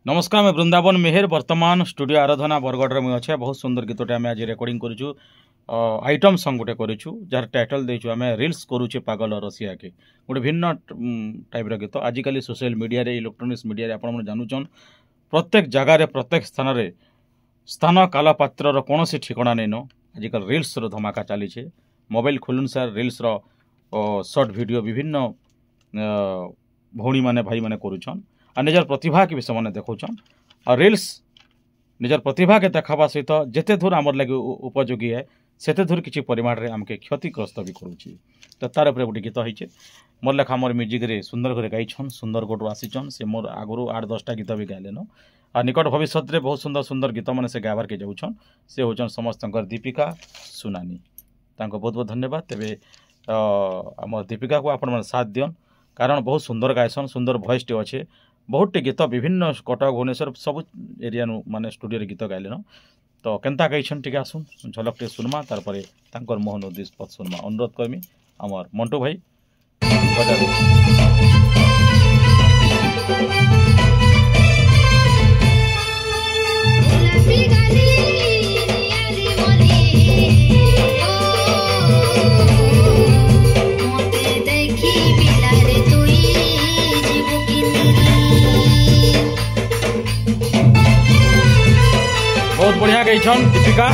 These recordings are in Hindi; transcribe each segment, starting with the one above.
नमस्कार, मैं वृंदावन मेहर वर्तमान स्टूडियो आराधना बरगढ़ में अच्छे। बहुत सुंदर गीतटे आम आज रेकर्डिंग करूँ। आइटम सॉन्ग गोटे करूँ जार टाइटल देचु आम रिल्स करुचे पागल रसिया के गोटे भिन्न टाइप गीत। आजिकल सोशल मीडिया इलेक्ट्रोनिक्स मीडिया आप जानून प्रत्येक जगार प्रत्येक स्थान काल पात्र कौन ठिकाना नहीं न। आजिकल रिल्स धमाका चली मोबाइल खोलुन सार रिल्स सर्ट वीडियो विभिन्न भौणी मैंने भाई मैंने करुछन और निजर प्रतिभा के भी से देखौन और रिल्स निजर प्रतिभा के देखावा सहित जिते दूर आमर लगे उपयोगी है सेते दूर किसी परिमाण में आमके क्षतिग्रस्त भी करुच्ची। तो तार उपर गोटे गीत होइछे मोर लेखा मोर म्यूजिक रे सुंदर घरे गाइछन सुंदरगढ़ आसीचन से मोर आगु 8-10टा गीत भी गायलेन और निकट भविष्य में बहुत सुंदर सुंदर गीत मैंने से गाबार के जाऊन से होचन समस्त दीपिका सुनानी तांको बहुत बहुत धन्यवाद। तेरे आम दीपिका को आपण साथ दियन कारण बहुत सुंदर गायसन सुंदर वॉइस टे अच्छे बहुत टे गीत विभिन्न कटक भुवनेश्वर सब एरिया माने स्टूडियो गीत गाइलेन। तो केनता गाइछन टिके आसुन झलक टे सुनमा तारपरे तांकर मोहन उद्देश्य पद सुनमा अनुरोध करमी आमर मंटू भाई बहुत बढ़िया गई दीपिका।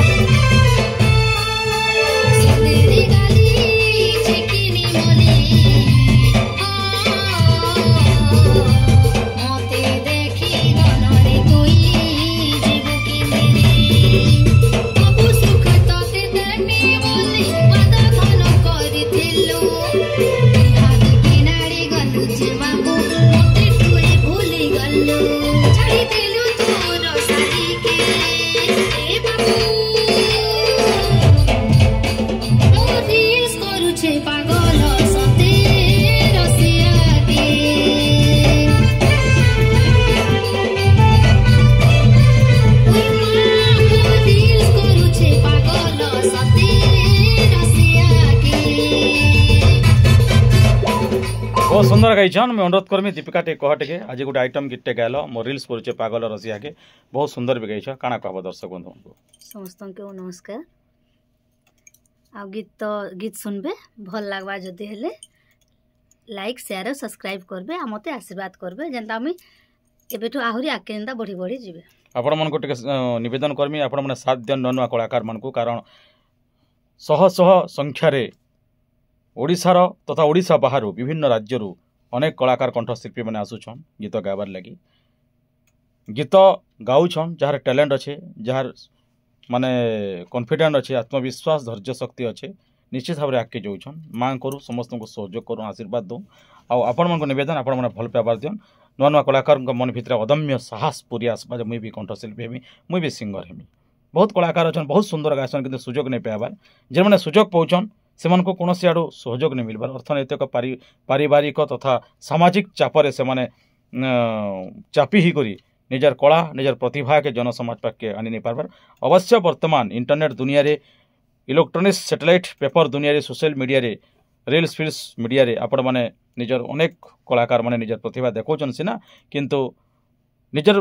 बहुत सुंदर गाइछन मैं अनुरोध करमी दीपिका टे कह टे आज गोटे आइटम गीत टे गायल मो रिल्स करुचे पागल रसिया के बहुत सुंदर भी गाइछ काना कहब दर्शक बंधु समस्त को नमस्कार। आ गीत सुनबे भल लागबा जदि हेले लाइक शेयर और सब्सक्राइब करबे आ मते आशीर्वाद करबे जेंता आमी एबेठु आहुरी आके जेंता बढ़ी बढ़ी जिवे। आपण मन को टे निवेदन करमी आपण माने साथ दियन ननुआ कलाकार मन को कारण शह शह संख्या रे ओडिशार तथा ओडिशा बाहर विभिन्न राज्य अनेक कलाकार कंठशिल्पी मैंने आसुछन गीत गाबार लगी गीत गाउछन जार टैलेंट अच्छे जार माने कॉन्फिडेंट अच्छे आत्मविश्वास धैर्य शक्ति अच्छे निश्चित भाव में आगे जाऊन माँ करूँ समस्त को सहयोग करूँ आशीर्वाद दूँ आपण मन को निवेदन आपण मैंने भल पाइबार दियन नुआ नुआ कलाकार मन भितर अदम्य साहस पूरी आसपा मुई भी कंठशिल्पी हेमी मुई भी सिंगर हेमी बहुत कलाकार अच्छा बहुत सुंदर गायसन किंतु सुजोग नहीं पाइबार जे मैंने सुजोग पाउछन से कौन आड़ू सहयोग नहीं मिलबार अर्थनैतिक पारिवारिक तथा सामाजिक चापर से माने चापी ही करी निजर कला निजर प्रतिभा के जनसमाज पाके आनी नहीं पारबार। अवश्य वर्तमान इंटरनेट दुनिया रे इलेक्ट्रोनिक्स सैटेलाइट पेपर दुनिया रे सोशल मीडिया रे रिल्स फिल्स मीडिया रे आपण माने निजर अनेक कलाकार माने निजर प्रतिभा देखौछन सिना किंतु निजर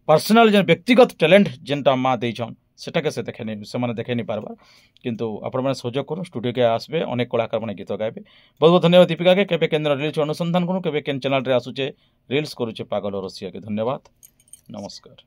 पर्सनल जेन व्यक्तिगत टैलेंट जेनटा माँ देछन सेटा के से देखे नहीं से माने देखे नहीं पारबार किंतु आपण माने सहयोग करूँ स्टूडियो के आसबे अनेक कलाकार माने गीत गाइबे। बहुत बहुत धन्यवाद दीपिका के केबे केन्द्र रिल्स अनुसंधान करूँ केबे केन चैनल रे आसुचे रिल्स करुचे पागल रसिया के धन्यवाद नमस्कार।